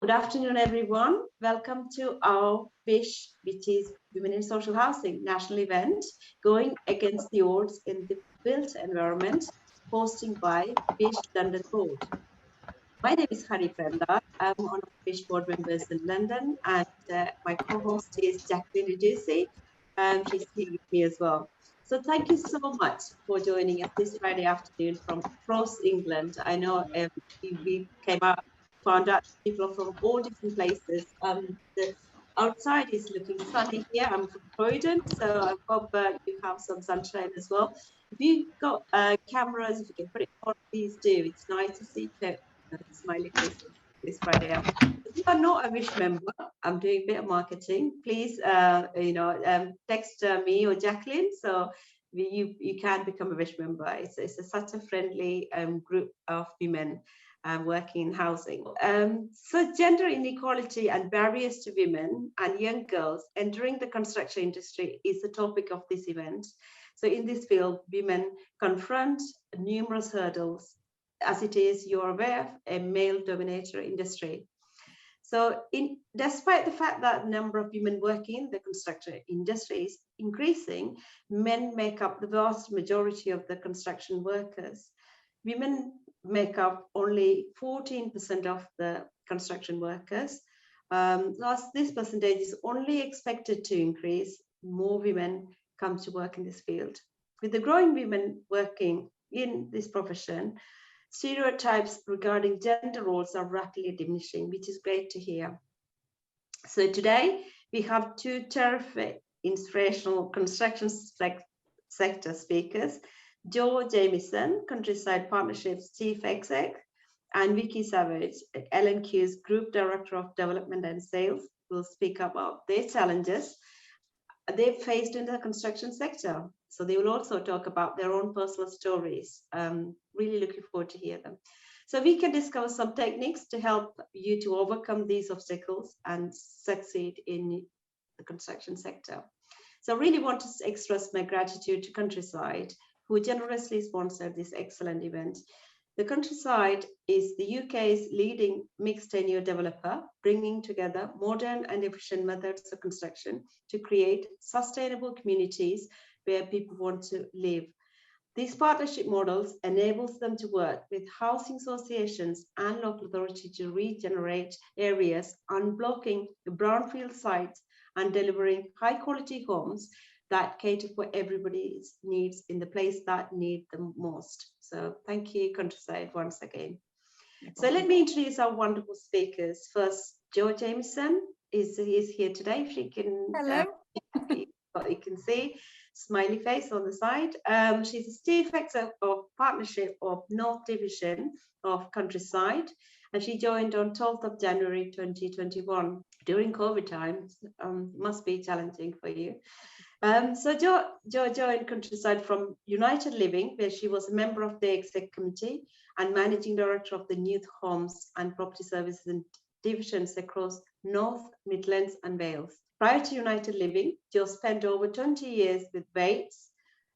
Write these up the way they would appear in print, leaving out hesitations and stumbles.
Good afternoon, everyone. Welcome to our WISH, which is Women in Social Housing national event, going against the odds in the built environment, hosting by WISH London Board. My name is Hari Prenda. I'm one of the WISH board members in London, and my co-host is Jacqueline Reducey, and she's here with me as well. So thank you so much for joining us this Friday afternoon from across England. I know we found out people from all different places. The outside is looking sunny here. I'm from Croydon, so I hope you have some sunshine as well. If you've got cameras, if you can put it on, please do. It's nice to see smiley faces this Friday afternoon. If you are not a WISH member, I'm doing a bit of marketing. Please, text me or Jacqueline, so you can become a WISH member. It's such a friendly group of women working in housing. So gender inequality and barriers to women and young girls entering the construction industry is the topic of this event. So in this field, women confront numerous hurdles, as it is, you're aware, a male-dominated industry. So despite the fact that the number of women working in the construction industry is increasing, men make up the vast majority of the construction workers. Women make up only 14% of the construction workers. Thus, this percentage is only expected to increase. More women come to work in this field. With the growing women working in this profession, stereotypes regarding gender roles are rapidly diminishing, which is great to hear. So today we have two terrific, inspirational construction sector speakers, Jo Jamieson, Countryside Partnerships Chief Exec, and Vicky Savage, L&Q's Group Director of Development and Sales, will speak about their challenges they've faced in the construction sector. So they will also talk about their own personal stories. Really looking forward to hear them. So we can discuss some techniques to help you to overcome these obstacles and succeed in the construction sector. So I really want to express my gratitude to Countryside, who generously sponsored this excellent event. The Countryside is the UK's leading mixed tenure developer, bringing together modern and efficient methods of construction to create sustainable communities where people want to live. These partnership models enables them to work with housing associations and local authority to regenerate areas, unblocking the brownfield sites and delivering high quality homes that cater for everybody's needs in the place that need them most. So thank you, Countryside, once again. So let me introduce our wonderful speakers. First, Jo Jamieson is here today. If she can, hello. You can see smiley face on the side. She's the Chief Executive of Partnership of North Division of Countryside, and she joined on 12th of January 2021 during COVID times. Must be challenging for you. So Jo joined Countryside from United Living, where she was a member of the exec committee and managing director of the youth homes and property services and divisions across North, Midlands and Wales. Prior to United Living, Jo spent over 20 years with Waits,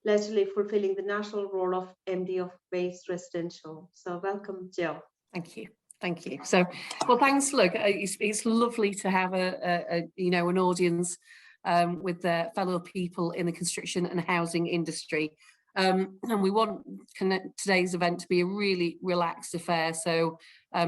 latterly fulfilling the national role of MD of Waits Residential. So welcome, Jo. Thank you. Thank you. So, well, thanks. Look, it's lovely to have an audience with the fellow people in the construction and housing industry. And we want today's event to be a really relaxed affair. So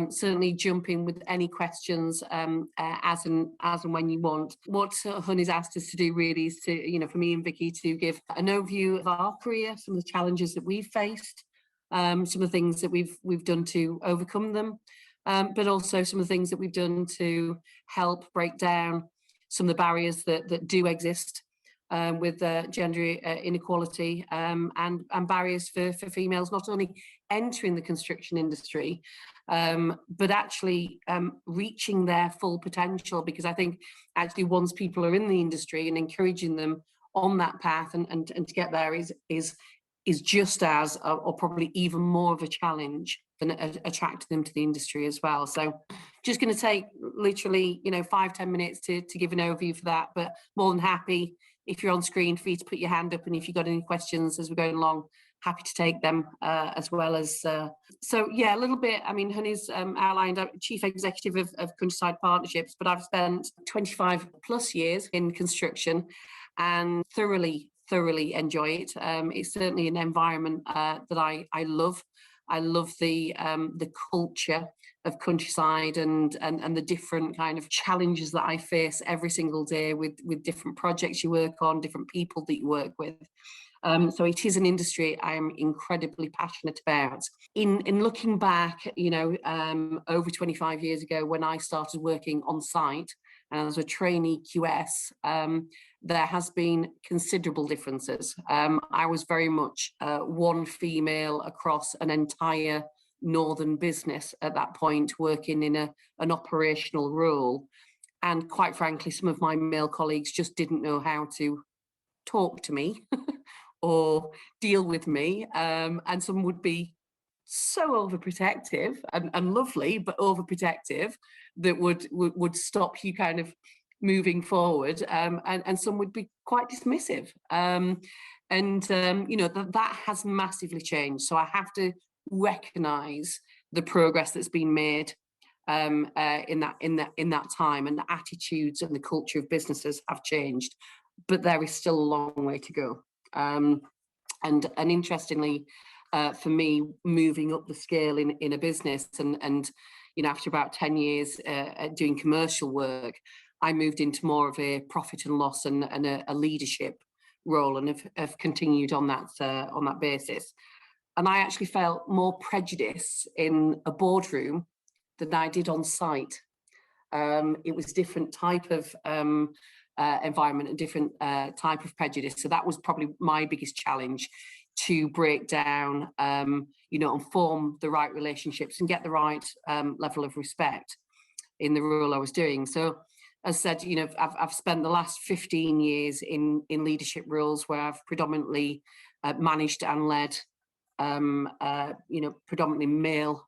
certainly jump in with any questions as and when you want. What Hun has asked us to do really is to, for me and Vicky to give an overview of our career, some of the challenges that we've faced, some of the things that we've done to overcome them, but also some of the things that we've done to help break down some of the barriers that do exist with gender inequality and barriers for females not only entering the construction industry, but actually reaching their full potential. Because I think actually once people are in the industry and encouraging them on that path and to get there is just as or probably even more of a challenge than attracting them to the industry as well. So just going to take literally 5-10 minutes to give an overview for that, but more than happy if you're on screen for you to put your hand up, and if you've got any questions as we're going along, happy to take them as well as. So yeah, a little bit. I mean, Honey's outlined, I'm Chief Executive of Countryside Partnerships, but I've spent 25 plus years in construction and thoroughly enjoy it. It's certainly an environment that I love. I love the culture of Countryside and the different kind of challenges that I face every single day with different projects you work on, different people that you work with. So it is an industry I'm incredibly passionate about. In looking back, you know, over 25 years ago when I started working on site and as a trainee QS, there has been considerable differences. I was very much one female across an entire northern business at that point, working in an operational role. And quite frankly, some of my male colleagues just didn't know how to talk to me or deal with me. And some would be so overprotective and lovely, but overprotective that would stop you kind of moving forward. And some would be quite dismissive. You know, that has massively changed. So I have to recognise the progress that's been made in that time, and the attitudes and the culture of businesses have changed, but there is still a long way to go. And interestingly, for me, moving up the scale in a business and you know, after about 10 years doing commercial work, I moved into more of a profit and loss and a leadership role, and have continued on that basis. And I actually felt more prejudice in a boardroom than I did on site. It was a different type of environment, a different type of prejudice. So that was probably my biggest challenge, to break down, you know, and form the right relationships and get the right level of respect in the role I was doing. So as I said, you know, I've spent the last 15 years in leadership roles where I've predominantly managed and led, you know, predominantly male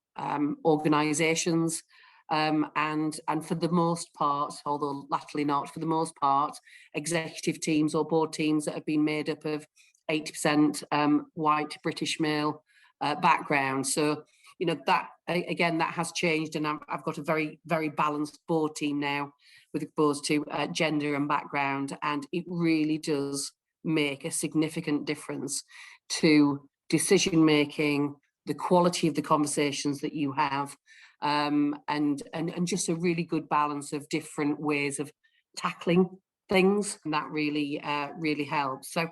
organisations. And for the most part, although latterly not, for the most part, executive teams or board teams that have been made up of 80% white British male background. So, you know, that again, that has changed, and I've got a very, very balanced board team now with opposed to gender and background, and it really does make a significant difference to decision making, the quality of the conversations that you have, and just a really good balance of different ways of tackling things, and that really really helps. So a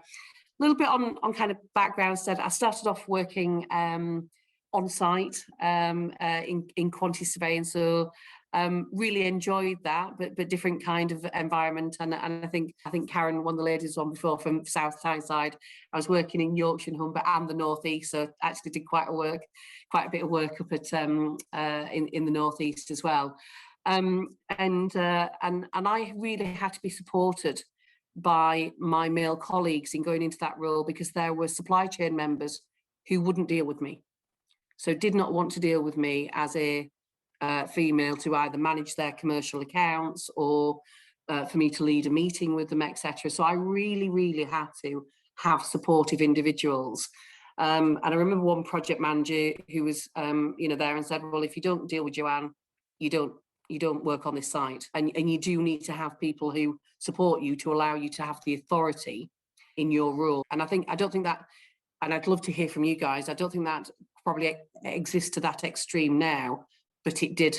little bit on kind of background. Said I started off working on site in quantity surveying, so really enjoyed that, but different kind of environment. And I think Karen, one of the ladies on before from South Tyneside, I was working in Yorkshire and Humber and the North East, so actually did quite a bit of work up at in the North East as well. And I really had to be supported by my male colleagues in going into that role, because there were supply chain members who wouldn't deal with me, so did not want to deal with me as a female to either manage their commercial accounts or for me to lead a meeting with them, etc. So I really had to have supportive individuals. And I remember one project manager who was you know, there and said, well, if you don't deal with Joanne, you don't work on this site, and you do need to have people who support you to allow you to have the authority in your role. And I don't think that, and I'd love to hear from you guys, I don't think that probably exists to that extreme now, but it did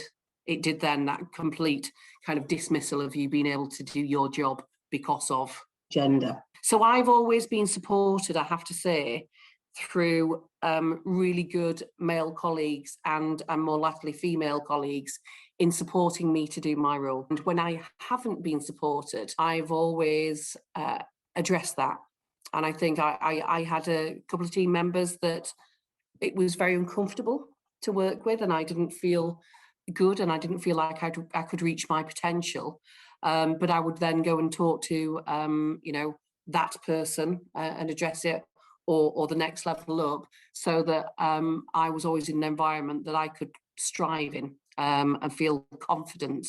then, that complete kind of dismissal of you being able to do your job because of gender. So I've always been supported, I have to say, through really good male colleagues and more latterly female colleagues in supporting me to do my role. And when I haven't been supported, I've always addressed that. And I think I had a couple of team members that it was very uncomfortable to work with, and I didn't feel good, and I didn't feel like I could reach my potential. But I would then go and talk to you know, that person and address it, or the next level up, so that I was always in an environment that I could strive in and feel confident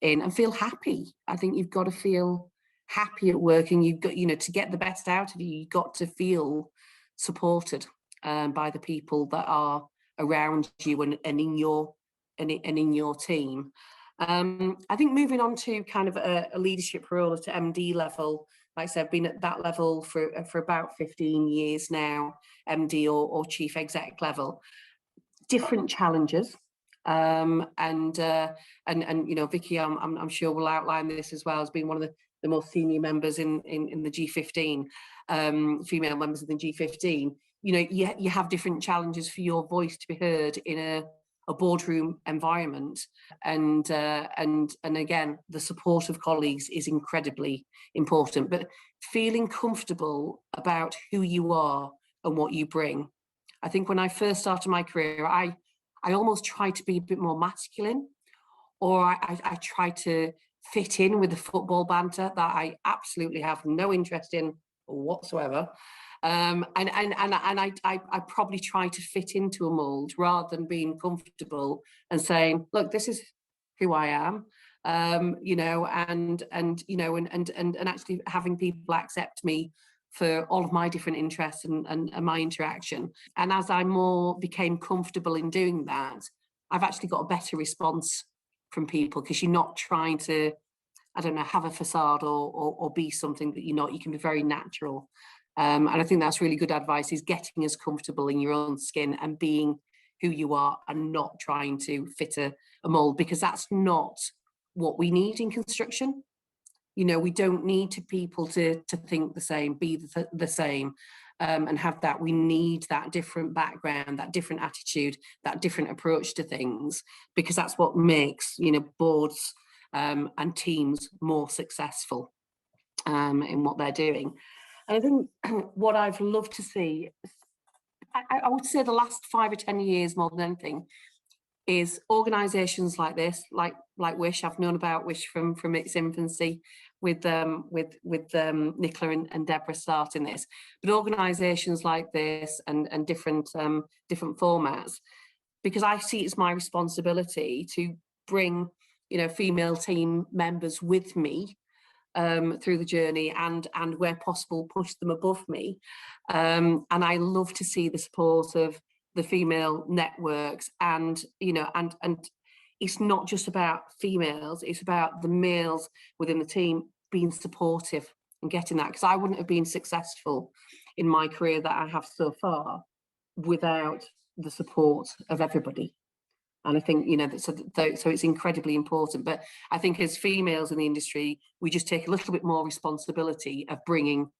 in and feel happy. I think you've got to feel happy at work, and you've got, you know, to get the best out of you, you've got to feel supported. by the people that are around you and in your team. I think moving on to kind of a leadership role at MD level, like I said, I've been at that level for about 15 years now, MD or chief exec level. Different challenges, and you know, Vicky, I'm sure will outline this as well as being one of the most senior members in the G15, female members of the G15. You know, you have different challenges for your voice to be heard in a boardroom environment, and again, the support of colleagues is incredibly important. But feeling comfortable about who you are and what you bring. I think when I first started my career, I almost tried to be a bit more masculine, or I tried to fit in with the football banter that I absolutely have no interest in whatsoever. And I probably try to fit into a mold rather than being comfortable and saying, look, this is who I am, you know, and actually having people accept me for all of my different interests and my interaction. And as I more became comfortable in doing that, I've actually got a better response from people, because you're not trying to, I don't know, have a facade or be something that you're not. You can be very natural. And I think that's really good advice, is getting as comfortable in your own skin and being who you are and not trying to fit a mold, because that's not what we need in construction. You know, we don't need people to think the same, be the same, and have that. We need that different background, that different attitude, that different approach to things, because that's what makes, you know, boards and teams more successful in what they're doing. And I think what I've loved to see, I would say the last 5 or 10 years more than anything, is organisations like this, like Wish. I've known about Wish from its infancy, with Nicola and Deborah starting this. But organisations like this and different formats, because I see it's my responsibility to bring, you know, female team members with me through the journey, and where possible push them above me. And I love to see the support of the female networks, and you know, and it's not just about females, it's about the males within the team being supportive and getting that, because I wouldn't have been successful in my career that I have so far without the support of everybody. And I think, you know, so it's incredibly important. But I think as females in the industry, we just take a little bit more responsibility of bringing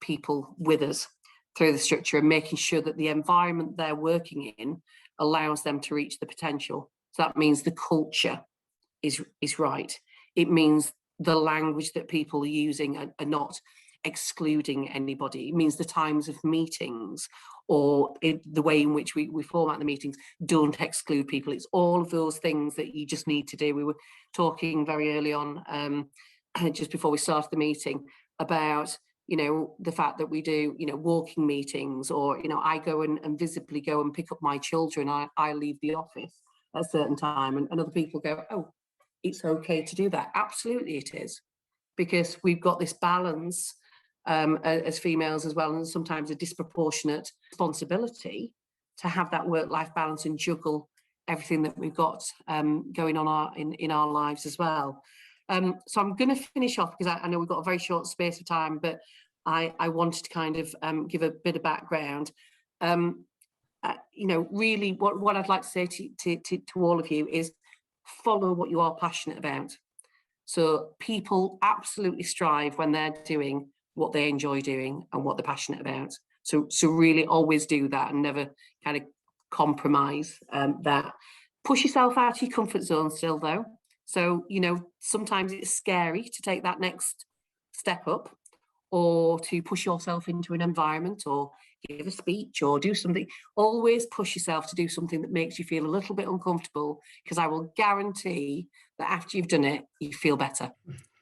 people with us through the structure and making sure that the environment they're working in allows them to reach the potential. So that means the culture is right. It means the language that people are using are not excluding anybody. It means the times of meetings, or the way in which we format the meetings, don't exclude people. It's all of those things that you just need to do. We were talking very early on, just before we started the meeting, about, you know, the fact that we do, you know, walking meetings, or, you know, I go and visibly go and pick up my children. I leave the office at a certain time, and other people go, oh, it's okay to do that. Absolutely it is, because we've got this balance as females as well, and sometimes a disproportionate responsibility to have that work-life balance and juggle everything that we've got going on in our lives as well. So I'm going to finish off, because I know we've got a very short space of time, but I wanted to kind of give a bit of background. You know, really what I'd like to say to all of you is follow what you are passionate about. So people absolutely strive when they're doing what they enjoy doing and what they're passionate about. So really always do that, and never kind of compromise that. Push yourself out of your comfort zone still though. So, you know, sometimes it's scary to take that next step up, or to push yourself into an environment, or give a speech, or do something. Always push yourself to do something that makes you feel a little bit uncomfortable, because I will guarantee that after you've done it, you feel better.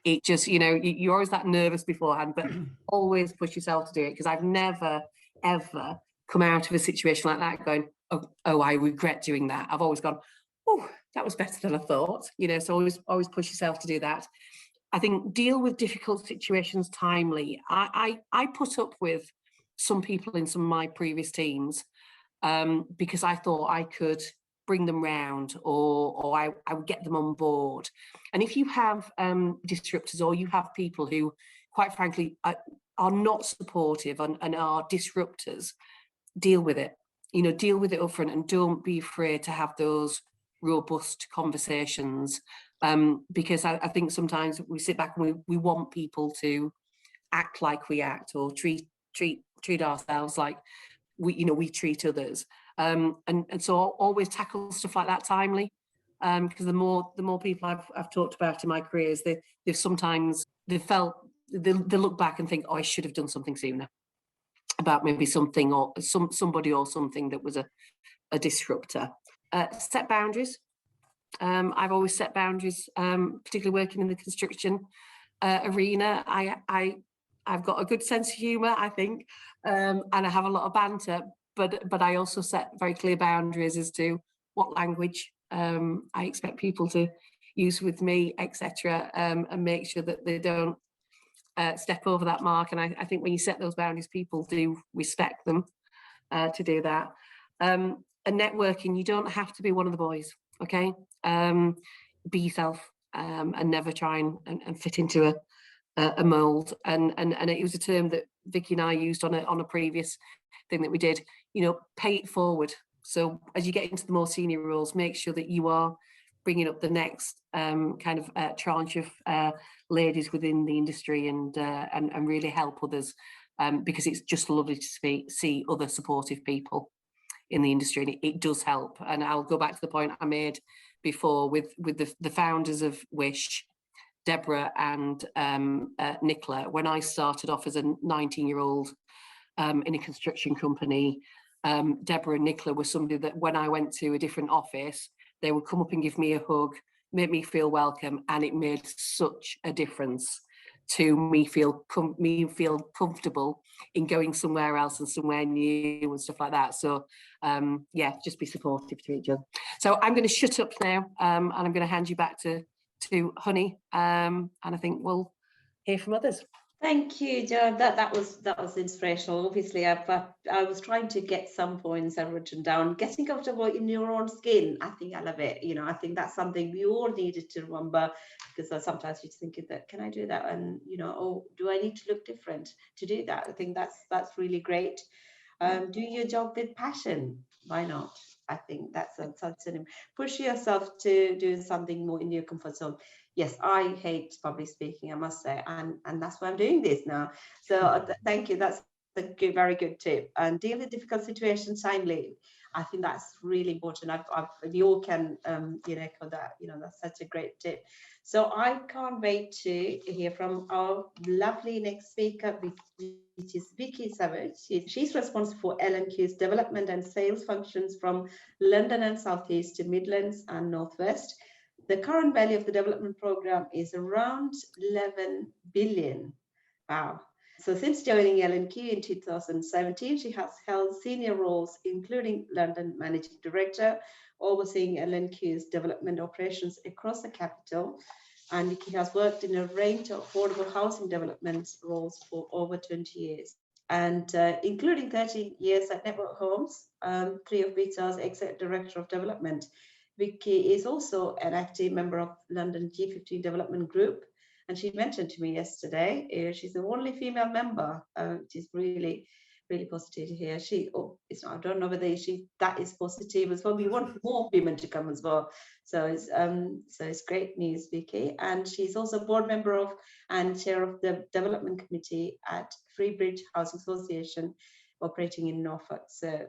It just, you know, you're always that nervous beforehand, but always push yourself to do it, because I've never, ever come out of a situation like that going, oh, I regret doing that. I've always gone, oh, that was better than I thought. You know, so always push yourself to do that. I think deal with difficult situations timely. I put up with some people in some of my previous teams because I thought I could bring them round, or I would get them on board. And if you have disruptors, or you have people who, quite frankly, are not supportive and are disruptors, deal with it. Deal with it up front, and don't be afraid to have those robust conversations, because I think sometimes we sit back and we want people to act like we act, or treat ourselves like we treat others. And so I'll always tackle stuff like that timely, because the more people I've talked about in my careers, they've look back and think, oh, I should have done something sooner about maybe something, or somebody or something that was a disruptor. Set boundaries. I've always set boundaries, particularly working in the construction arena. I've got a good sense of humour, I think, and I have a lot of banter, but I also set very clear boundaries as to what language I expect people to use with me, etc., and make sure that they don't step over that mark. And I think when you set those boundaries, people do respect them to do that. And networking, you don't have to be one of the boys, okay? Be yourself, and never try and fit into a mold. And it was a term that Vicky and I used on a previous thing that we did, pay it forward. So as you get into the more senior roles, make sure that you are bringing up the next kind of tranche of ladies within the industry, and really help others, because it's just lovely to see other supportive people in the industry, and it does help. And I'll go back to the point I made before with the founders of Wish, Deborah and Nicola. When I started off as a 19-year-old in a construction company, Deborah and Nicola were somebody that when I went to a different office, they would come up and give me a hug, make me feel welcome, and it made such a difference to me feel comfortable in going somewhere else and somewhere new and stuff like that. So yeah, just be supportive to each other. So I'm going to shut up now, and I'm going to hand you back to Honey, and I think we'll hear from others. Thank you, Jo. That was inspirational. Obviously, I was trying to get some points I've written down. Getting comfortable in your own skin, I think I love it. I think that's something we all needed to remember, because sometimes you think that, can I do that? And oh, do I need to look different to do that? I think that's really great. Do your job with passion. Why not? I think that's such an push yourself to do something more in your comfort zone. Yes, I hate public speaking, I must say, and that's why I'm doing this now. So thank you. That's a very good tip. And deal with difficult situations timely. I think that's really important. We all can, echo that. That's such a great tip. So I can't wait to hear from our lovely next speaker, which is Vicky Savage. She's responsible for L&Q's development and sales functions from London and Southeast to Midlands and Northwest. The current value of the development program is around 11 billion. Wow. So since joining L&Q in 2017, she has held senior roles, including London Managing Director, overseeing L&Q's development operations across the capital. And Vicky has worked in a range of affordable housing development roles for over 20 years, and including 30 years at Network Homes, 3 of which as Executive Director of Development. Vicky is also an active member of London G15 Development Group, and she mentioned to me yesterday she's the only female member, which is really, really positive to hear. I don't know whether that is positive as well. We want more women to come as well. So it's great news, Vicky. And she's also board member of and chair of the development committee at Freebridge Housing Association, operating in Norfolk. So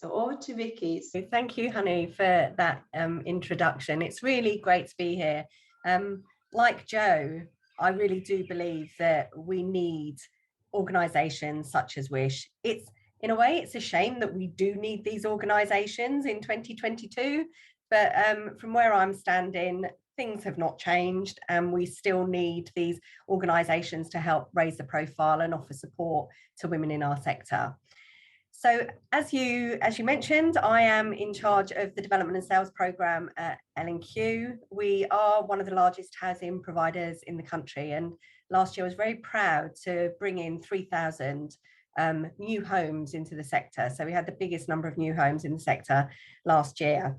over to Vicky. Thank you, Honey, for that introduction. It's really great to be here. Like Jo, I really do believe that we need organisations such as Wish. In a way, it's a shame that we do need these organisations in 2022, but from where I'm standing, things have not changed, and we still need these organisations to help raise the profile and offer support to women in our sector. So as you mentioned, I am in charge of the development and sales programme at L&Q. We are one of the largest housing providers in the country, and last year I was very proud to bring in 3,000 new homes into the sector. So we had the biggest number of new homes in the sector last year.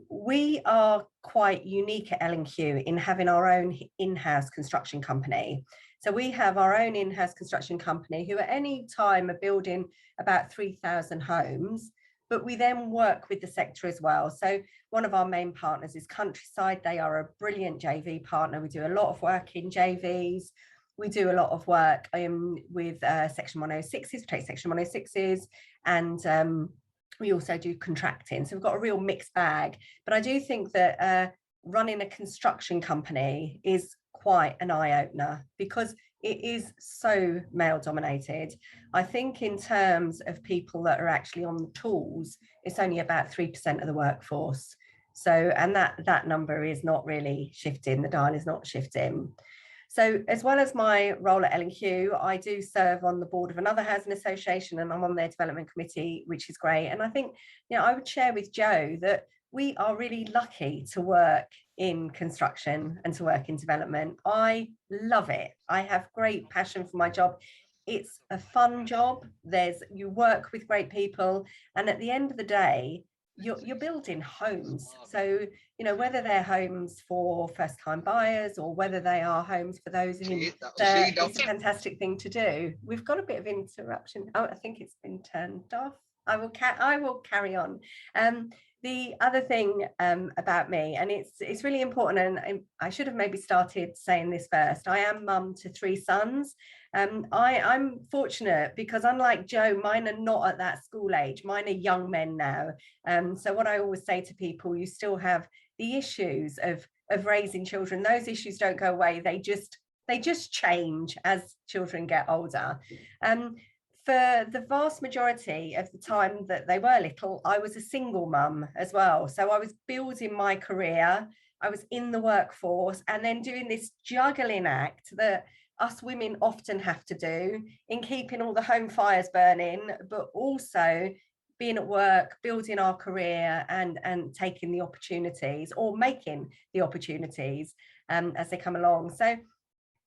We are quite unique at L&Q in having our own in-house construction company. So we have our own in-house construction company who at any time are building about 3,000 homes, but we then work with the sector as well. So one of our main partners is Countryside. They are a brilliant JV partner. We do a lot of work in JVs. We do a lot of work with Section 106s, we take Section 106s, and we also do contracting. So we've got a real mixed bag. But I do think that running a construction company is quite an eye-opener because it is so male dominated. I think in terms of people that are actually on the tools, it's only about 3% of the workforce. So, and that number is not really shifting, the dial is not shifting. So as well as my role at L&Q, I do serve on the board of another housing association, and I'm on their development committee, which is great. And I think, I would share with Jo that we are really lucky to work in construction and to work in development. I love it. I have great passion for my job. It's a fun job. You work with great people, and at the end of the day, you're building homes. So, whether they're homes for first-time buyers or whether they are homes for those in there, it's a fantastic thing to do. We've got a bit of interruption. Oh, I think it's been turned off. I will carry on. The other thing about me, and it's really important, and I should have maybe started saying this first, I am mum to 3 sons. I'm fortunate because unlike Jo, mine are not at that school age. Mine are young men now. So what I always say to people, you still have the issues of raising children. Those issues don't go away. They just change as children get older. For the vast majority of the time that they were little, I was a single mum as well. So I was building my career, I was in the workforce, and then doing this juggling act that us women often have to do in keeping all the home fires burning, but also being at work, building our career, and taking the opportunities or making the opportunities as they come along. So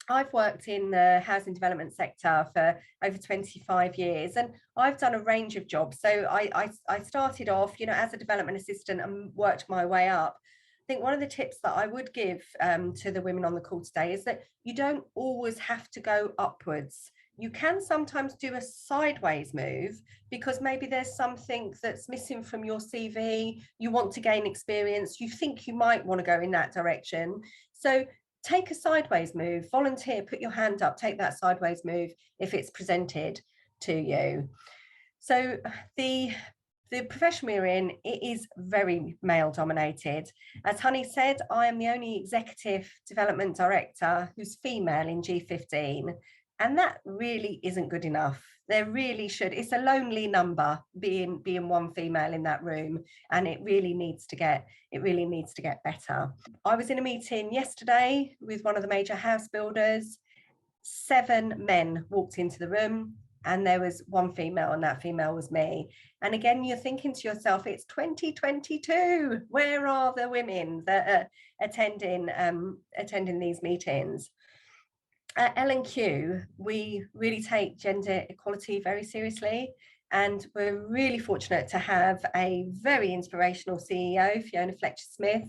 I've worked in the housing development sector for over 25 years, and I've done a range of jobs. So I started off, as a development assistant and worked my way up. I think one of the tips that I would give to the women on the call today is that you don't always have to go upwards. You can sometimes do a sideways move because maybe there's something that's missing from your CV. You want to gain experience. You think you might want to go in that direction. So take a sideways move, volunteer, put your hand up, take that sideways move if it's presented to you. So the profession we're in, it is very male dominated. As Honey said, I am the only executive development director who's female in G15, and that really isn't good enough. There really should. It's a lonely number being one female in that room, and it really needs to get better. I was in a meeting yesterday with one of the major house builders. 7 men walked into the room, and there was 1 female, and that female was me. And again, you're thinking to yourself, it's 2022. Where are the women that are attending these meetings? At L&Q, we really take gender equality very seriously, and we're really fortunate to have a very inspirational CEO, Fiona Fletcher-Smith,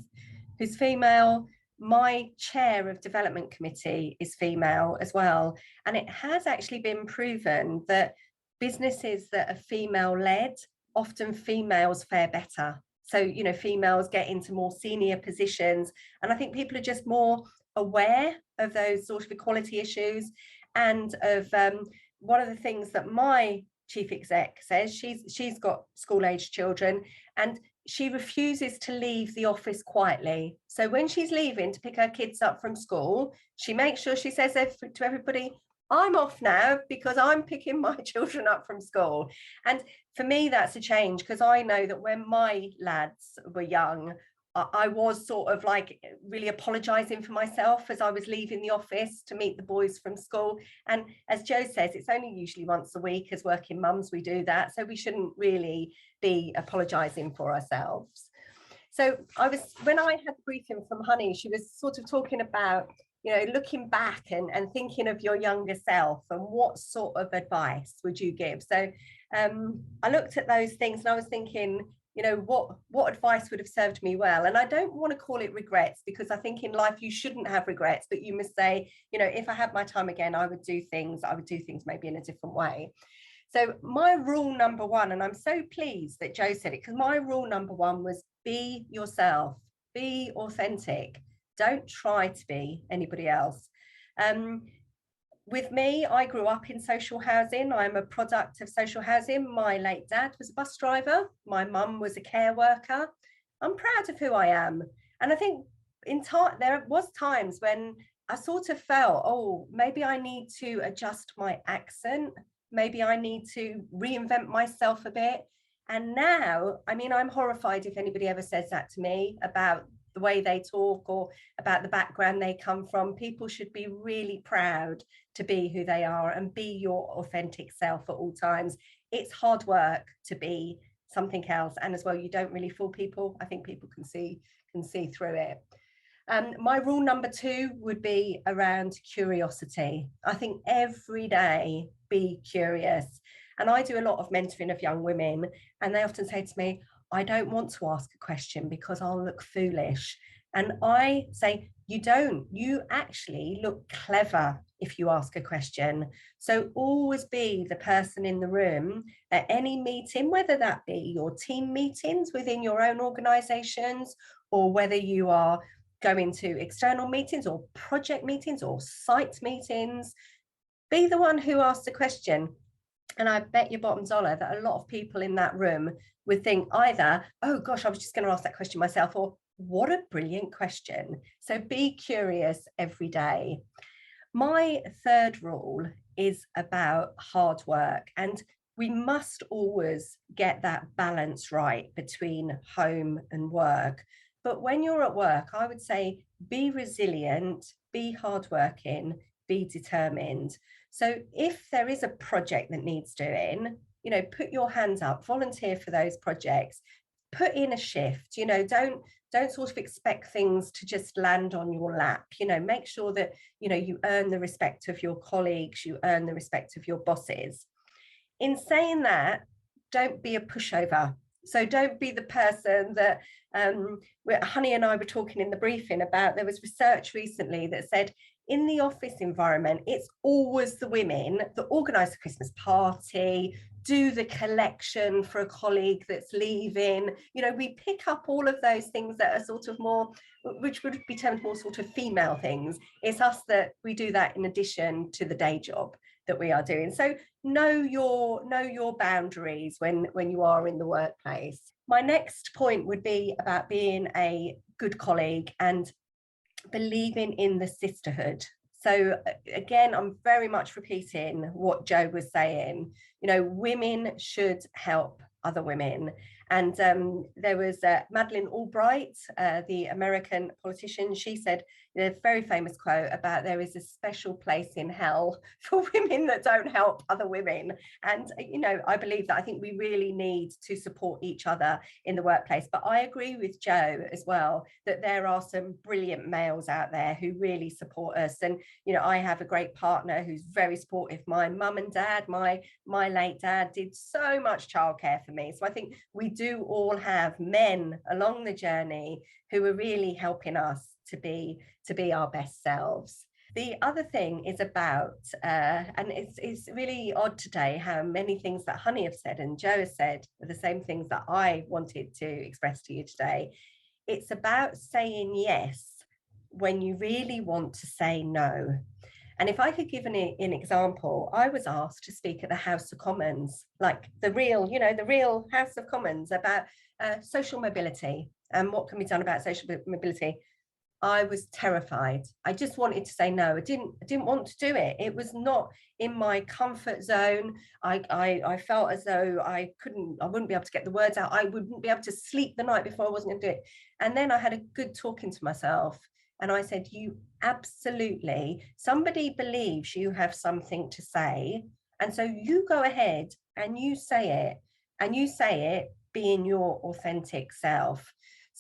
who's female. My chair of development committee is female as well, and it has actually been proven that businesses that are female-led, often females fare better. So, females get into more senior positions, and I think people are just more aware of those sort of equality issues. And of one of the things that my chief exec says, she's got school-aged children, and she refuses to leave the office quietly. So when she's leaving to pick her kids up from school, she makes sure she says to everybody, I'm off now because I'm picking my children up from school. And for me, that's a change, because I know that when my lads were young, I was sort of like really apologising for myself as I was leaving the office to meet the boys from school. And as Jo says, it's only usually once a week as working mums we do that. So we shouldn't really be apologising for ourselves. So when I had the briefing from Honey, she was sort of talking about you know, looking back and thinking of your younger self, and what sort of advice would you give? So I looked at those things and I was thinking, you know, what advice would have served me well? And I don't want to call it regrets, because I think in life you shouldn't have regrets, but you must say, you know, if I had my time again, I would do things maybe in a different way. So my rule number one, and I'm so pleased that Jo said it, because my rule number one was be yourself, be authentic. Don't try to be anybody else. With me, I grew up in social housing. I'm a product of social housing. My late dad was a bus driver. My mum was a care worker. I'm proud of who I am. And I think there was times when I sort of felt, oh, maybe I need to adjust my accent. Maybe I need to reinvent myself a bit. And now, I mean, I'm horrified if anybody ever says that to me about the way they talk or about the background they come from. People should be really proud to be who they are and be your authentic self at all times. It's hard work to be something else, and as well, you don't really fool people. I think people can see through it. My rule number two would be around curiosity. I think every day be curious. And I do a lot of mentoring of young women, and they often say to me, I don't want to ask a question because I'll look foolish. And I say, you don't. You actually look clever if you ask a question. So always be the person in the room at any meeting, whether that be your team meetings within your own organizations, or whether you are going to external meetings or project meetings or site meetings. Be the one who asks the question. And I bet your bottom dollar that a lot of people in that room would think either, oh gosh, I was just going to ask that question myself, or what a brilliant question. So be curious every day. My third rule is about hard work, and we must always get that balance right between home and work. But when you're at work, I would say be resilient, be hardworking, be determined. So if there is a project that needs doing, you know, put your hands up, volunteer for those projects, put in a shift, you know, don't sort of expect things to just land on your lap, you know, make sure that, you know, you earn the respect of your colleagues, you earn the respect of your bosses. In saying that, don't be a pushover. So don't be the person that Honey and I were talking in the briefing about. There was research recently that said in the office environment, it's always the women that organise the Christmas party, do the collection for a colleague that's leaving. You know, we pick up all of those things that are sort of more, which would be termed more sort of female things. It's us that we do that in addition to the day job that we are doing. So know your boundaries when you are in the workplace. My next point would be about being a good colleague and believing in the sisterhood. So again, I'm very much repeating what Jo was saying. You know, women should help other women. And there was Madeleine Albright, the American politician. She said a very famous quote about there is a special place in hell for women that don't help other women. And, you know, I believe that. I think we really need to support each other in the workplace. But I agree with Jo as well, that there are some brilliant males out there who really support us. And, you know, I have a great partner who's very supportive. My mum and dad, my late dad did so much childcare for me. So I think we do all have men along the journey who are really helping us to be our best selves. The other thing is about, and it's really odd today how many things that Honey have said and Jo has said are the same things that I wanted to express to you today. It's about saying yes when you really want to say no. And if I could give an example, I was asked to speak at the House of Commons, like the real House of Commons, about social mobility and what can be done about social mobility. I was terrified. I just wanted to say no. I didn't want to do it. It was not in my comfort zone. I felt as though I wouldn't be able to get the words out. I wouldn't be able to sleep the night before. I wasn't going to do it. And then I had a good talking to myself. And I said, you absolutely, somebody believes you have something to say. And so you go ahead and you say it being your authentic self.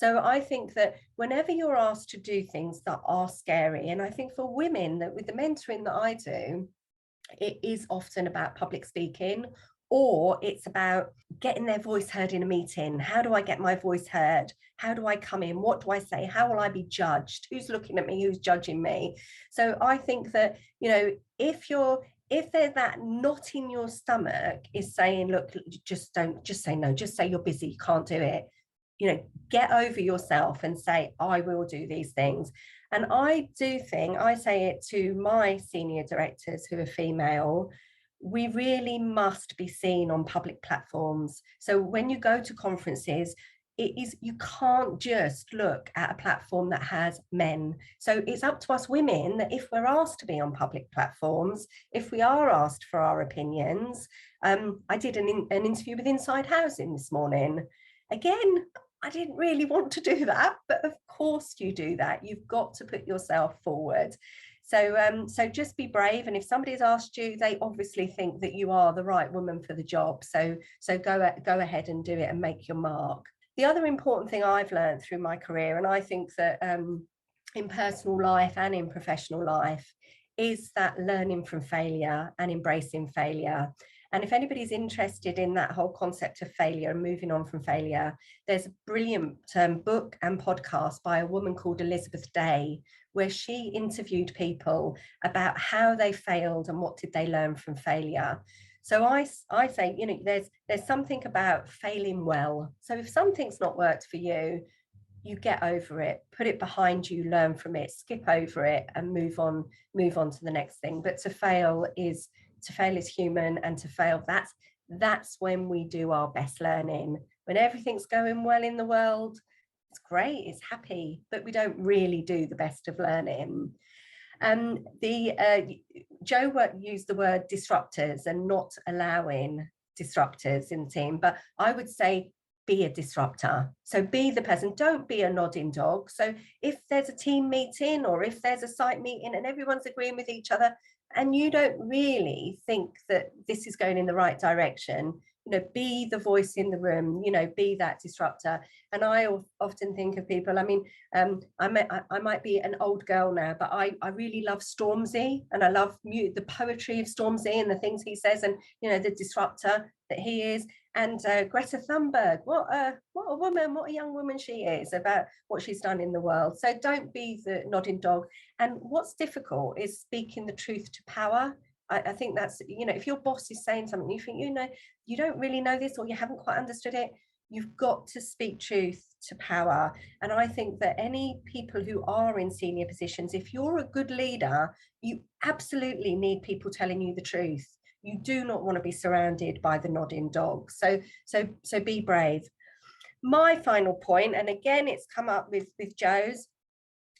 So I think that whenever you're asked to do things that are scary, and I think for women, that with the mentoring that I do, it is often about public speaking, or it's about getting their voice heard in a meeting. How do I get my voice heard? How do I come in? What do I say? How will I be judged? Who's looking at me? Who's judging me? So I think that, you know, if there's that knot in your stomach is saying, look, just say no, just say you're busy, you can't do it. You know, get over yourself and say, I will do these things. And I do think, I say it to my senior directors who are female, we really must be seen on public platforms. So when you go to conferences, you can't just look at a platform that has men. So it's up to us women that if we're asked to be on public platforms, if we are asked for our opinions, I did an interview with Inside Housing this morning. Again, I didn't really want to do that, but of course you do that. You've got to put yourself forward. So just be brave. And if somebody's asked you, they obviously think that you are the right woman for the job. So go ahead and do it and make your mark. The other important thing I've learned through my career, and I think that in personal life and in professional life, is that learning from failure and embracing failure. And if anybody's interested in that whole concept of failure and moving on from failure, there's a brilliant book and podcast by a woman called Elizabeth Day, where she interviewed people about how they failed and what did they learn from failure. So I say, you know, there's something about failing well. So if something's not worked for you, you get over it, put it behind you, learn from it, skip over it and move on to the next thing. But to fail is human, and to fail, that's when we do our best learning. When everything's going well in the world, it's great, it's happy, but we don't really do the best of learning. Jo used the word disruptors and not allowing disruptors in the team, but I would say be a disruptor. So be the person, don't be a nodding dog. So if there's a team meeting or if there's a site meeting and everyone's agreeing with each other and you don't really think that this is going in the right direction, you know, be the voice in the room, you know, be that disruptor. And I often think of people, I mean, I might be an old girl now, but I really love Stormzy, and I love the poetry of Stormzy and the things he says, and, you know, the disruptor that he is. And Greta Thunberg, what a woman, what a young woman she is, about what she's done in the world. So don't be the nodding dog. And what's difficult is speaking the truth to power. I think that's, you know, if your boss is saying something, you think, you know, you don't really know this or you haven't quite understood it, you've got to speak truth to power. And I think that any people who are in senior positions, if you're a good leader, you absolutely need people telling you the truth. You do not want to be surrounded by the nodding dog. So be brave. My final point, and again, it's come up with Jo's,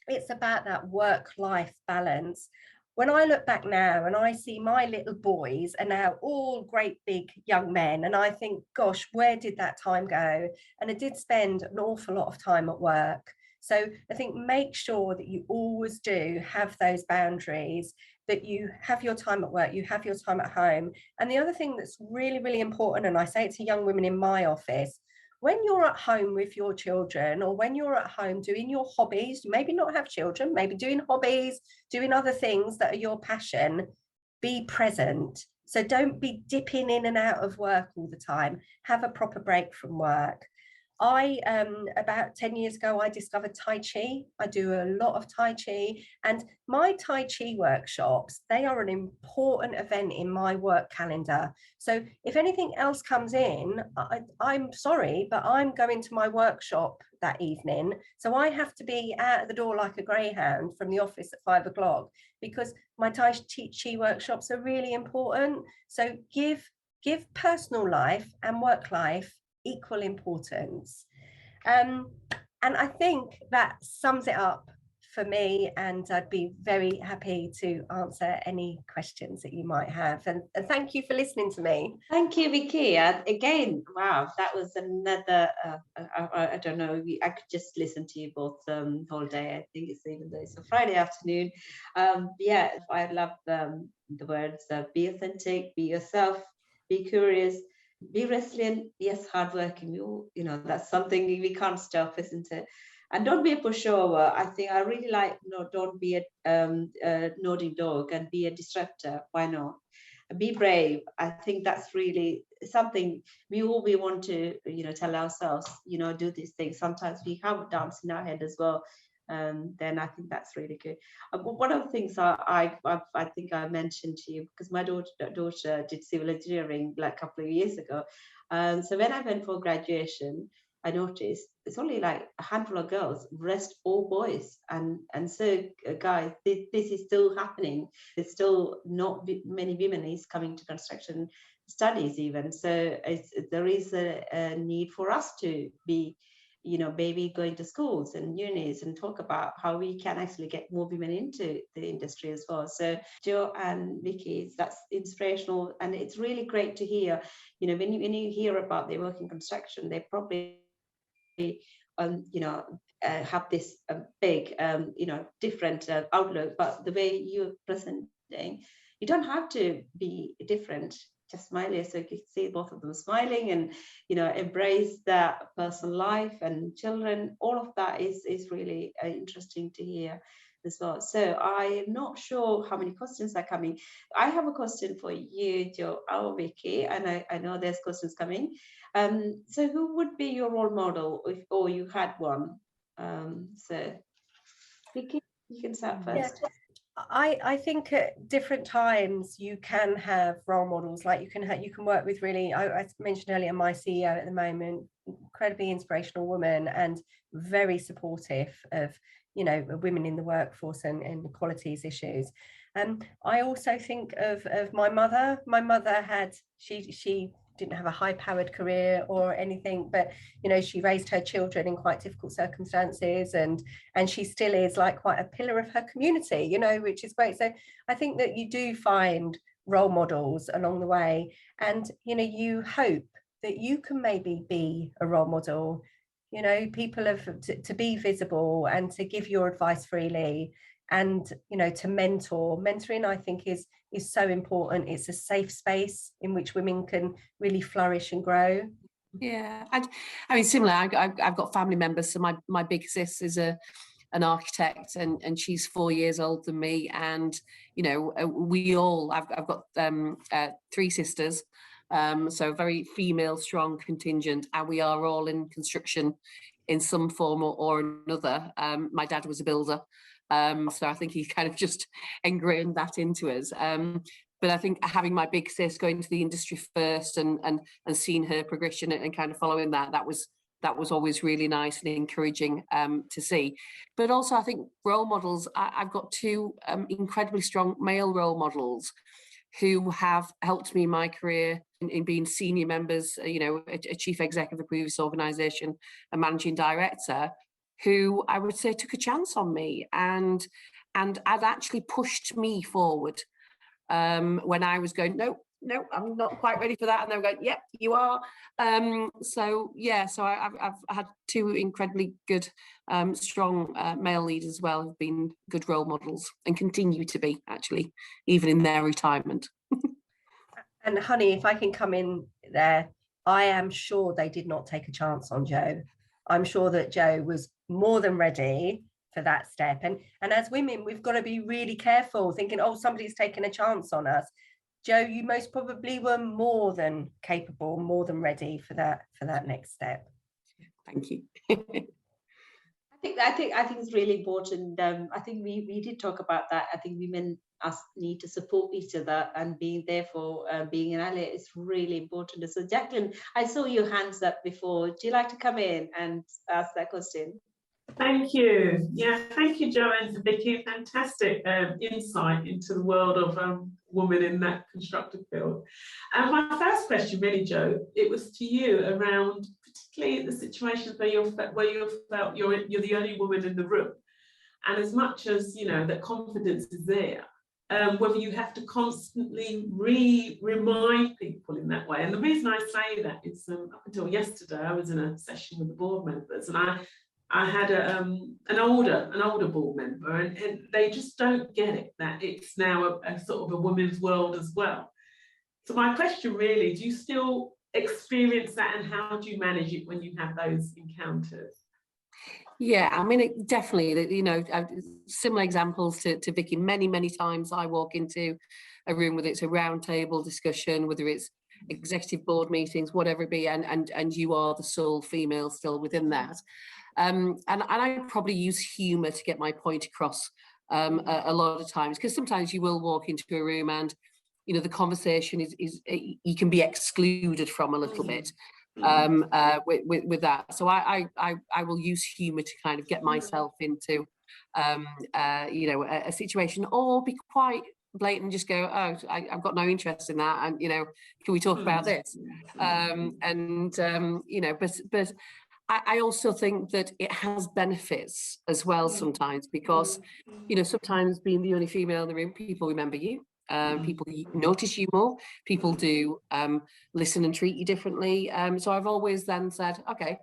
it's about that work-life balance. When I look back now and I see my little boys are now all great big young men, and I think, gosh, where did that time go? And I did spend an awful lot of time at work. So I think make sure that you always do have those boundaries, that you have your time at work, you have your time at home. And the other thing that's really, really important, and I say it to young women in my office, when you're at home with your children, or when you're at home doing your hobbies, you maybe not have children, maybe doing hobbies, doing other things that are your passion, be present. So don't be dipping in and out of work all the time. Have a proper break from work. About 10 years ago, I discovered Tai Chi. I do a lot of Tai Chi, and my Tai Chi workshops, they are an important event in my work calendar. So if anything else comes in, I'm sorry, but I'm going to my workshop that evening. So I have to be out the door like a greyhound from the office at 5 o'clock, because my Tai Chi workshops are really important. So give personal life and work life equal importance. And I think that sums it up for me, and I'd be very happy to answer any questions that you might have. And thank you for listening to me. Thank you, Vicky. Again, wow, that was another, I don't know, I could just listen to you both whole day. I think it's, even though it's a Friday afternoon. Yeah, I love the words, be authentic, be yourself, be curious, be resilient, yes, hardworking. You know, that's something we can't stop, isn't it? And don't be a pushover. I think I really like, don't be a naughty dog and be a disruptor. Why not? Be brave. I think that's really something we want to, tell ourselves, do these things. Sometimes we have doubts in our head as well. Then I think that's really good. One of the things I think I mentioned to you, because my daughter did civil engineering like a couple of years ago. So when I went for graduation, I noticed it's only like a handful of girls, rest all boys. And so guys, this is still happening. There's still not many women is coming to construction studies even. So there is a need for us to be, maybe going to schools and unis and talk about how we can actually get more women into the industry as well. So Jo and Vicky, that's inspirational, and it's really great to hear. When you hear about they work in construction, they probably have this big different outlook, but the way you're presenting, you don't have to be different, just smile. So you can see both of them smiling and embrace that personal life and children. All of that is really interesting to hear as well. So I am not sure how many questions are coming. I have a question for you, Jo or Vicky, and I know there's questions coming. So who would be your role model or you had one? So Vicky, you can start first. Yeah. I think at different times you can have role models. Like you can work with really, I mentioned earlier, my CEO at the moment, incredibly inspirational woman and very supportive of women in the workforce and equalities issues. I also think of my mother. My mother had she didn't have a high-powered career or anything, but she raised her children in quite difficult circumstances, and she still is like quite a pillar of her community, which is great. So I think that you do find role models along the way, and you hope that you can maybe be a role model. People to be visible and to give your advice freely, and to mentoring, I think is so important. It's a safe space in which women can really flourish and grow. Yeah, I mean, similar. I've got family members. So my big sis is an architect, and she's 4 years older than me. And we all. I've got 3 sisters, so a very female strong contingent, and we are all in construction in some form or another. My dad was a builder. So I think he kind of just ingrained that into us. But I think having my big sis go into the industry first and seeing her progression and kind of following that was always really nice and encouraging to see. But also I think role models, I've got 2 incredibly strong male role models who have helped me in my career in being senior members, a chief exec of a previous organisation, a managing director, who I would say took a chance on me and had actually pushed me forward when I was going, no, I'm not quite ready for that. And they were going, yep, you are. So I've had 2 incredibly good, strong male leaders as well, who've been good role models and continue to be, actually, even in their retirement. And honey, if I can come in there, I am sure they did not take a chance on Jo. I'm sure that Jo was more than ready for that step. And as women, we've got to be really careful thinking, oh, somebody's taken a chance on us. Jo, you most probably were more than capable, more than ready for that next step. Thank you. I think it's really important. I think we did talk about that. I think women need to support each other, and being there for being an ally is really important. So Jacqueline, I saw your hands up before. Do you like to come in and ask that question? Thank you. Yeah, thank you, Jo and Vicky. Fantastic insight into the world of women in that constructive field. And my first question, really, Jo, it was to you around particularly the situations where you felt you're the only woman in the room, and as much as that confidence is there, whether you have to constantly remind people in that way. And the reason I say that is up until yesterday, I was in a session with the board members, and I had an older board member, and they just don't get it, that it's now a sort of a women's world as well. So my question really, do you still experience that, and how do you manage it when you have those encounters? Yeah, I mean, definitely, you know, similar examples to Vicky. Many times I walk into a room, whether it's a round table discussion, whether it's executive board meetings, whatever it be, and you are the sole female still within that. And I probably use humour to get my point across a lot of times, because sometimes you will walk into a room and, you know, the conversation is you can be excluded from a little bit with that. So I will use humour to kind of get myself into you know, a situation, or be quite blatant and just go, oh, I've got no interest in that, and, you know, can we talk about this? You know, but I also think that it has benefits as well sometimes, because, you know, sometimes being the only female in the room, people remember you. People notice you more. People do listen and treat you differently. So I've always then said, okay,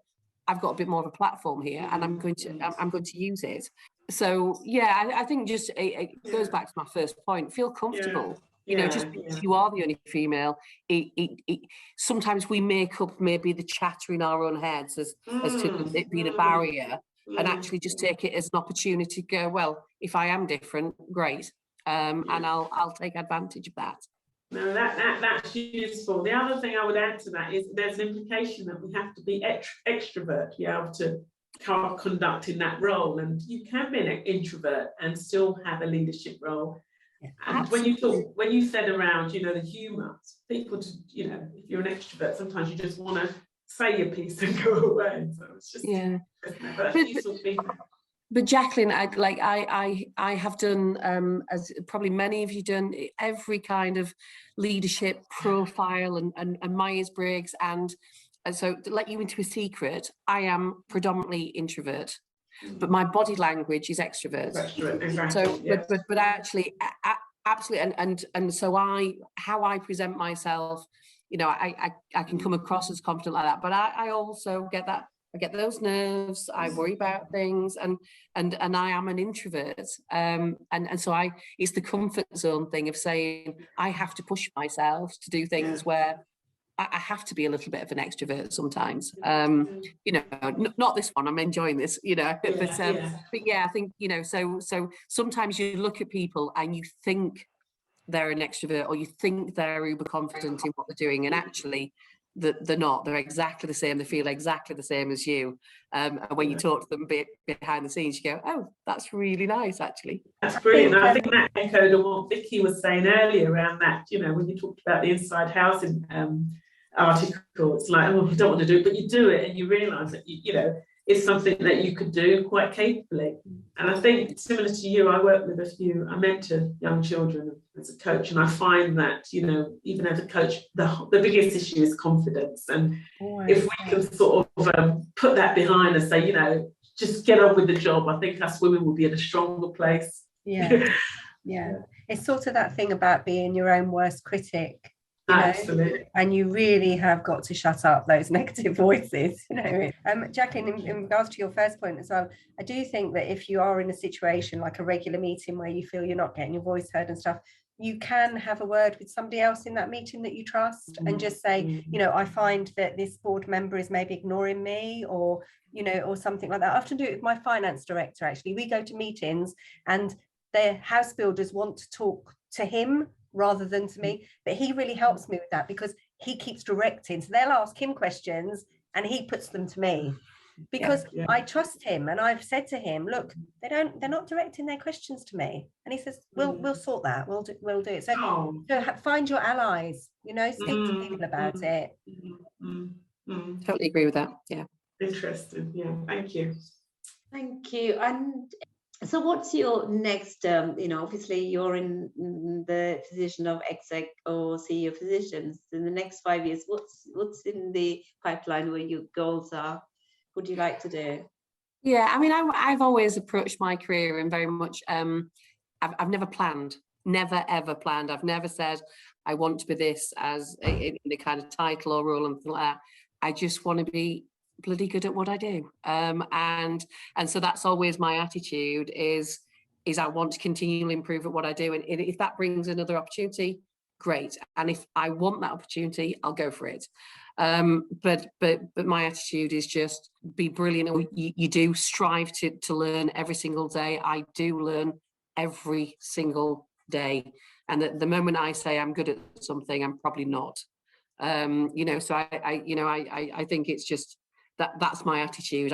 I've got a bit more of a platform here, and I'm going to use it. So yeah, I think just it goes back to my first point. Feel comfortable. You know, just because you are the only female, sometimes we make up maybe the chatter in our own heads as to it being a barrier, and actually just take it as an opportunity to go, well, if I am different, great. And I'll take advantage of that. No, that's useful. The other thing I would add to that is there's an implication that we have to be extrovert to be able to conduct in that role, and you can be an introvert and still have a leadership role. Yeah, and when you said around, you know, the humour, people, you know, if you're an extrovert, sometimes you just want to say your piece and go away. So it's just but that's useful feedback. But Jacqueline, I have done, as probably many of you done, every kind of leadership profile and Myers-Briggs, and so to let you into a secret, I am predominantly introvert, but my body language is extrovert. Exactly. So, but actually, absolutely, and so how I present myself, you know, I can come across as confident like that, but I also get that. I get those nerves. I worry about things, and I am an introvert, and so it's the comfort zone thing of saying I have to push myself to do things where I have to be a little bit of an extrovert sometimes. You know, not this one. I'm enjoying this. You know, but yeah, I think, you know. So sometimes you look at people and you think they're an extrovert, or you think they're uber confident in what they're doing, and actually they're not. They're exactly the same. They feel exactly the same as you. And when you talk to them behind the scenes, you go, oh, that's really nice, actually. That's brilliant. I think that echoed on what Vicky was saying earlier around that, you know, when you talked about the inside housing article, it's like, oh, I don't want to do it, but you do it and you realise that, you know, it's something that you could do quite capably. And I think, similar to you, I work with I mentor young children as a coach, and I find that, you know, even as a coach, the biggest issue is confidence. And if we can sort of put that behind us, say, you know, just get on with the job, I think us women will be in a stronger place. Yeah. It's sort of that thing about being your own worst critic. Absolutely. And you really have got to shut up those negative voices, you know. Jacqueline, in regards to your first point as well, I do think that if you are in a situation like a regular meeting where you feel you're not getting your voice heard and stuff, you can have a word with somebody else in that meeting that you trust and just say, you know, I find that this board member is maybe ignoring me, or, you know, or something like that. I often do it with my finance director, actually. We go to meetings and the house builders want to talk to him rather than to me, but he really helps me with that because he keeps directing. So they'll ask him questions and he puts them to me because I trust him, and I've said to him, look, they're not directing their questions to me, and he says, we'll sort that, we'll do it. So find your allies, you know, speak to people about it. Totally agree with that. Yeah, interesting. Yeah, thank you. And so what's your next, you know, obviously you're in the position of exec or CEO positions. In the next 5 years, what's in the pipeline where your goals are? What do you like to do? Yeah, I mean, I've always approached my career in very much, I've never planned, never ever planned. I've never said I want to be this as in a kind of title or role and something like that. I just want to be bloody good at what I do, and so that's always my attitude is I want to continually improve at what I do, and if that brings another opportunity, great. And if I want that opportunity, I'll go for it. But my attitude is just be brilliant. You do strive to learn every single day. I do learn every single day, and the moment I say I'm good at something, I'm probably not. So I think it's just that's my attitude.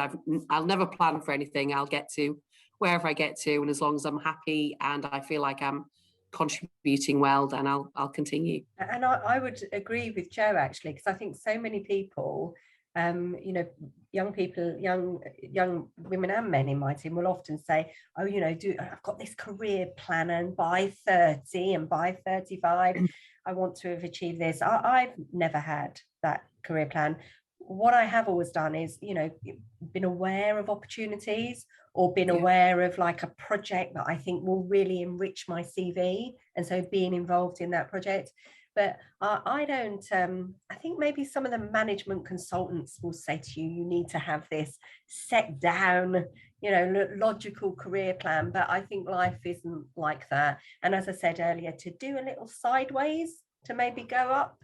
I'll never plan for anything. I'll get to wherever I get to, and as long as I'm happy and I feel like I'm contributing well, then I'll continue. And I would agree with Jo, actually, because I think so many people, young people, young women and men in my team will often say, oh, I've got this career plan, and by 30 and by 35 I want to have achieved this. I've never had that career plan. What I have always done is, been aware of opportunities, or been aware of like a project that I think will really enrich my CV, and so being involved in that project. But I don't, I think maybe some of the management consultants will say to you, you need to have this set down, logical career plan. But I think life isn't like that. And as I said earlier, to do a little sideways, to maybe go up,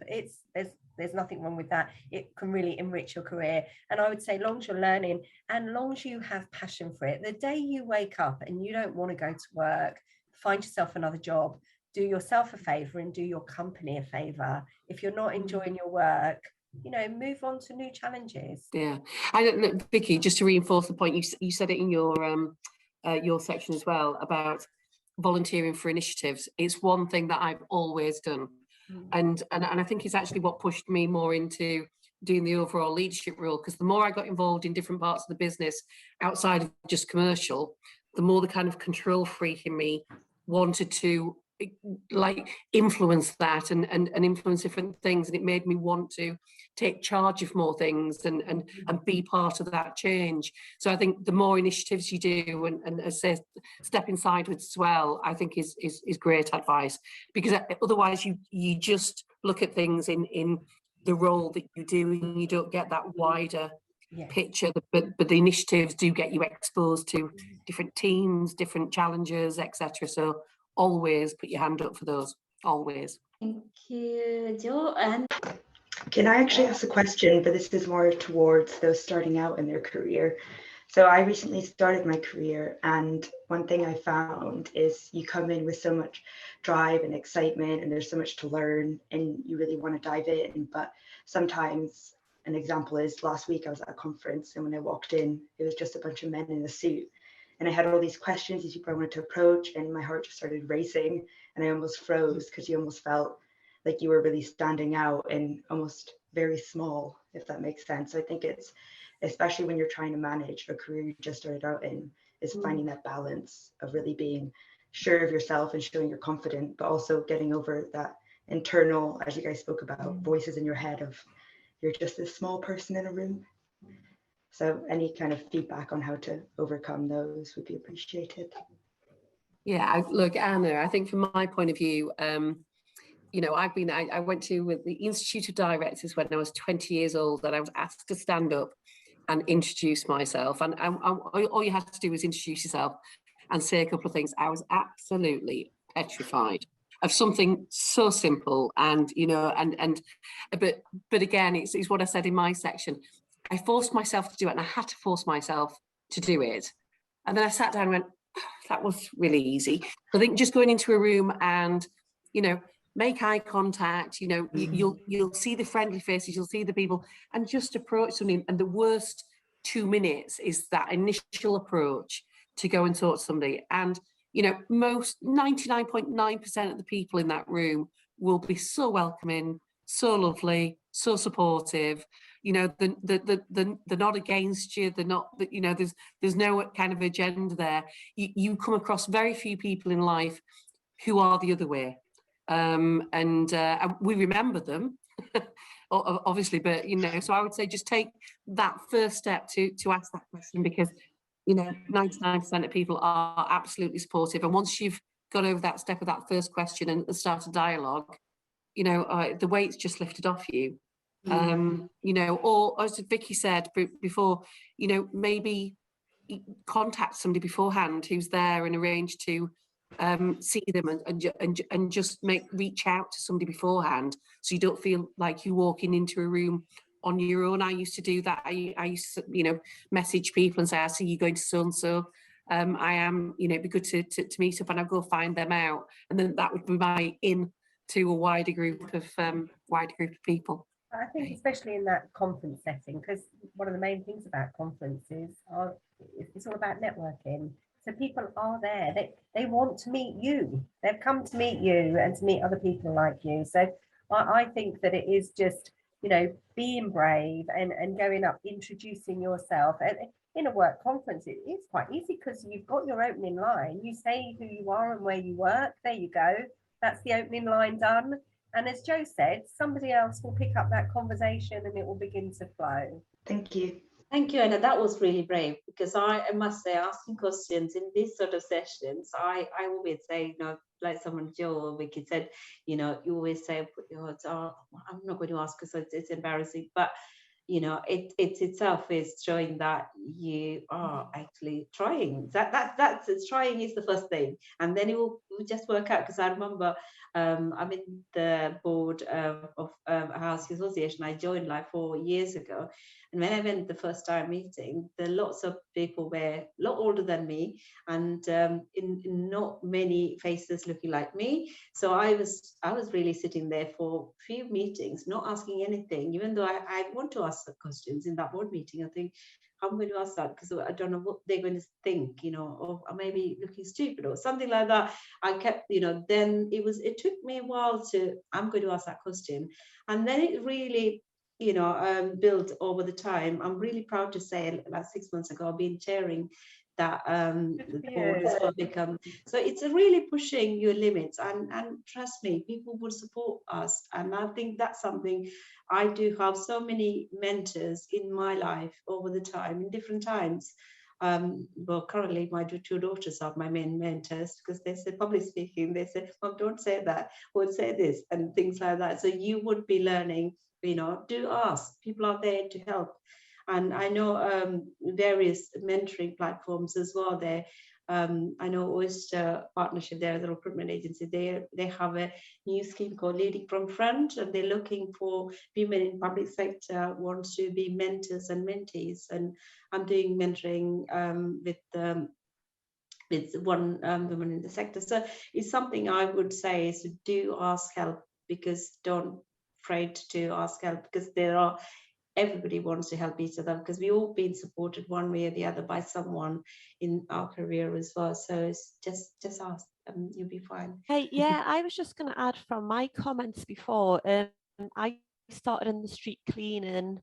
there's nothing wrong with that. It can really enrich your career. And I would say, long as you're learning and long as you have passion for it, the day you wake up and you don't want to go to work, find yourself another job. Do yourself a favor and do your company a favor. If you're not enjoying your work, move on to new challenges. Yeah, I don't know, Vicky, just to reinforce the point, you said it in your section as well about volunteering for initiatives. It's one thing that I've always done. And I think it's actually what pushed me more into doing the overall leadership role, because the more I got involved in different parts of the business outside of just commercial, the more the kind of control freak in me wanted to influence that and influence different things, and it made me want to take charge of more things and be part of that change. So I think the more initiatives you do, and as I say, stepping sideways as well, I think is great advice, because otherwise you just look at things in the role that you do and you don't get that wider picture. But the initiatives do get you exposed to different teams, different challenges, etc. So always put your hand up for those, always. Thank you, Jo. And can I actually ask a question, but this is more towards those starting out in their career. So I recently started my career, and one thing I found is you come in with so much drive and excitement, and there's so much to learn, and you really want to dive in. But sometimes, an example is last week I was at a conference, and when I walked in, it was just a bunch of men in a suit. And I had all these questions, these people I wanted to approach, and my heart just started racing, and I almost froze, because you almost felt like you were really standing out and almost very small, if that makes sense. So I think it's, especially when you're trying to manage a career you just started out in, is finding that balance of really being sure of yourself and showing you're confident, but also getting over that internal, as you guys spoke about, voices in your head of you're just this small person in a room. So any kind of feedback on how to overcome those would be appreciated. Yeah, look, Anna, I think from my point of view, I went to the Institute of Directors when I was 20 years old, and I was asked to stand up and introduce myself. And all you had to do was introduce yourself and say a couple of things. I was absolutely petrified of something so simple. And, but again, it's what I said in my section. I forced myself to do it, and I had to force myself to do it. And then I sat down and went, that was really easy. I think just going into a room and, make eye contact, you'll see the friendly faces, you'll see the people, and just approach somebody. And the worst 2 minutes is that initial approach to go and talk to somebody. And, most 99.9% of the people in that room will be so welcoming, so lovely, so supportive. They're not against you. They're not, there's no kind of agenda there. You come across very few people in life who are the other way. And we remember them, obviously, but, so I would say just take that first step to ask that question, because, 99% of people are absolutely supportive. And once you've got over that step of that first question and start a dialogue, the weight's just lifted off you. Or as Vicky said before, maybe contact somebody beforehand who's there and arrange to see them and just reach out to somebody beforehand, so you don't feel like you're walking into a room on your own. I used to do that. I used to, you know, message people and say, I see you going to so and so. I am, you know, it'd be good to meet up, and I'll go find them out, and then that would be my in to a wider group of people. I think especially in that conference setting, because one of the main things about conferences are it's all about networking. So people are there. They want to meet you. They've come to meet you and to meet other people like you. So I think that it is just, you know, being brave and going up, introducing yourself. And in a work conference, it's quite easy because you've got your opening line. You say who you are and where you work. There you go. That's the opening line done. And as Jo said, somebody else will pick up that conversation and it will begin to flow. Thank you. Thank you, Anna. That was really brave, because I must say, asking questions in these sort of sessions, I always say, you know, like someone, Jo or Vicky said, you know, you always say, put your words, oh, I'm not going to ask because it's embarrassing. But, you know, it itself is showing that you are actually trying. That's trying is the first thing, and then it will just work out. Because I remember I'm in the board of a housing association I joined like 4 years ago, and when I went the first time meeting, there lots of people were a lot older than me, and in not many faces looking like me. So I was really sitting there for a few meetings, not asking anything, even though I want to ask the questions in that board meeting. I think, how am I going to ask that? Because I don't know what they're going to think, you know, or maybe looking stupid or something like that. I kept, you know, then it took me a while I'm going to ask that question. And then it really, you know, built over the time. I'm really proud to say, like 6 months ago, I've been chairing that the board has become. So it's really pushing your limits, and trust me, people will support us. And I think that's something. I do have so many mentors in my life over the time, in different times. Well, currently my two daughters are my main mentors, because they say public speaking, they say, Mom, don't say that, or say this, and things like that. So you would be learning, you know, do ask. People are there to help. And I know various mentoring platforms as well there. I know Oyster Partnership, they're the recruitment agency, they have a new scheme called Leading from Front, and they're looking for women in public sector wants to be mentors and mentees. And I'm doing mentoring with one woman in the sector. So it's something I would say is do ask help, because don't afraid to ask help, because everybody wants to help each other, because we've all been supported one way or the other by someone in our career as well. So it's just ask, you'll be fine. Hey, yeah, I was just going to add from my comments before. I started in the street cleaning,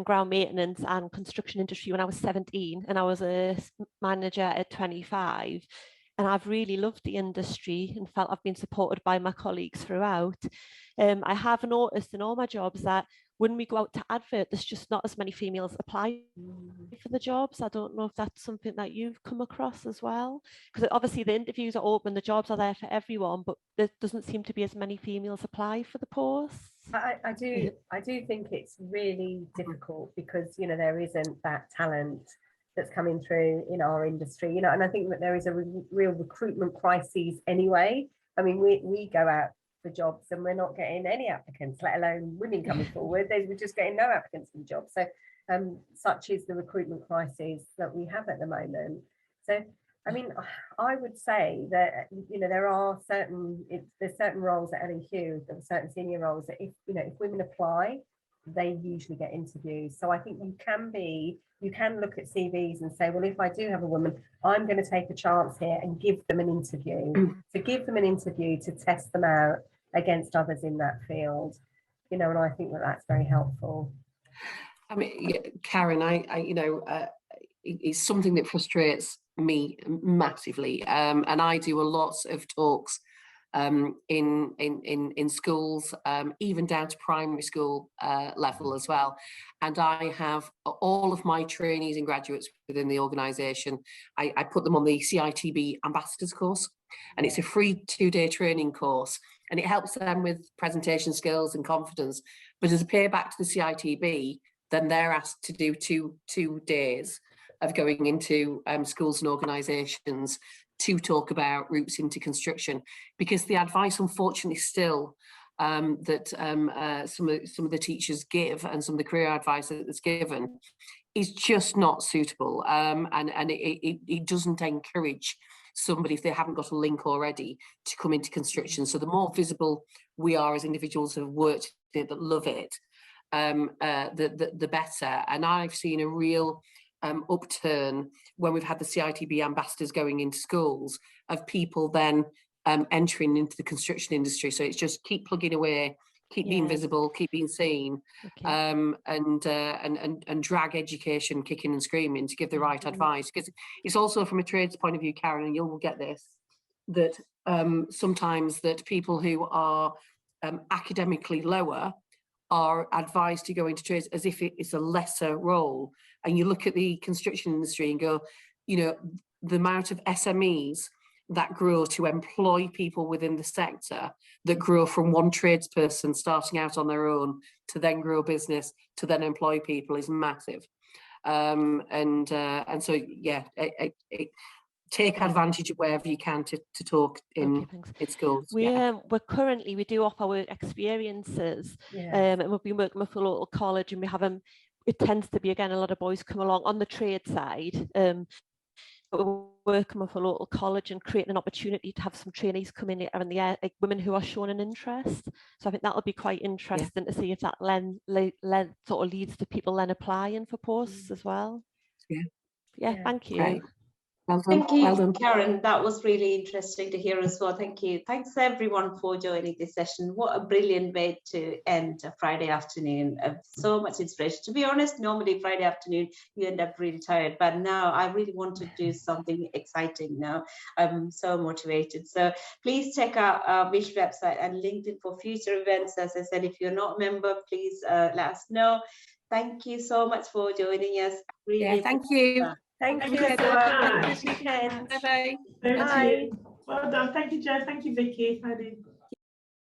ground maintenance and construction industry when I was 17, and I was a manager at 25. And I've really loved the industry and felt I've been supported by my colleagues throughout. I have noticed in all my jobs that when we go out to advert, there's just not as many females apply for the jobs. I don't know if that's something that you've come across as well, because obviously the interviews are open, the jobs are there for everyone, but there doesn't seem to be as many females apply for the posts. I do think it's really difficult, because, you know, there isn't that talent that's coming through in our industry, you know, and I think that there is a real recruitment crisis anyway. I mean, we go out for jobs and we're not getting any applicants, let alone women coming forward. We're just getting no applicants for the job. So such is the recruitment crisis that we have at the moment. So I mean, I would say that, you know, there's certain roles at L&Q, there are certain senior roles that if women apply, they usually get interviews. So I think you can look at CVs and say, well, if I do have a woman, I'm going to take a chance here and give them an interview. To give them an interview to test them out against others in that field, you know, and I think that that's very helpful. I mean, Karen, it's something that frustrates me massively, and I do a lot of talks in schools, even down to primary school level as well. And I have all of my trainees and graduates within the organisation, I put them on the CITB Ambassadors course, and it's a free 2-day training course, and it helps them with presentation skills and confidence. But as a payback to the CITB, then they're asked to do two days of going into schools and organisations to talk about routes into construction, because the advice, unfortunately, still that some of the teachers give, and some of the career advice that's given, is just not suitable, and it doesn't encourage somebody, if they haven't got a link already, to come into construction. So the more visible we are as individuals who have worked in it, that love it, the better. And I've seen a real upturn when we've had the CITB ambassadors going into schools, of people then entering into the construction industry. So it's just keep plugging away, keep being visible, keep being seen, and drag education kicking and screaming to give the right advice. Because it's also from a trades point of view, Karen, and you'll get this, that sometimes that people who are academically lower are advised to go into trades as if it's a lesser role. And you look at the construction industry and go, you know, the amount of SMEs that grow to employ people within the sector, that grow from one tradesperson starting out on their own to then grow business to then employ people, is massive. And so yeah, take advantage of wherever you can to talk in schools. We do offer work experiences, and we've been working with a local college, and we have them. It tends to be, again, a lot of boys come along on the trade side. But we're working with a local college and creating an opportunity to have some trainees come in and like women who are showing an interest. So I think that'll be quite interesting to see if that sort of leads to people then applying for posts as well. Thank you. Great. Well done. Thank you, well done. Karen. That was really interesting to hear as well. Thank you. Thanks everyone for joining this session. What a brilliant way to end a Friday afternoon. So much inspiration. To be honest, normally Friday afternoon you end up really tired, but now I really want to do something exciting now. I'm so motivated. So please check out our Wish website and LinkedIn for future events. As I said, if you're not a member, please let us know. Thank you so much for joining us. Really thank you. Thank you, everyone. Have a good weekend. Bye-bye. Thank you. Well done. Thank you, Jo. Thank you, Vicky.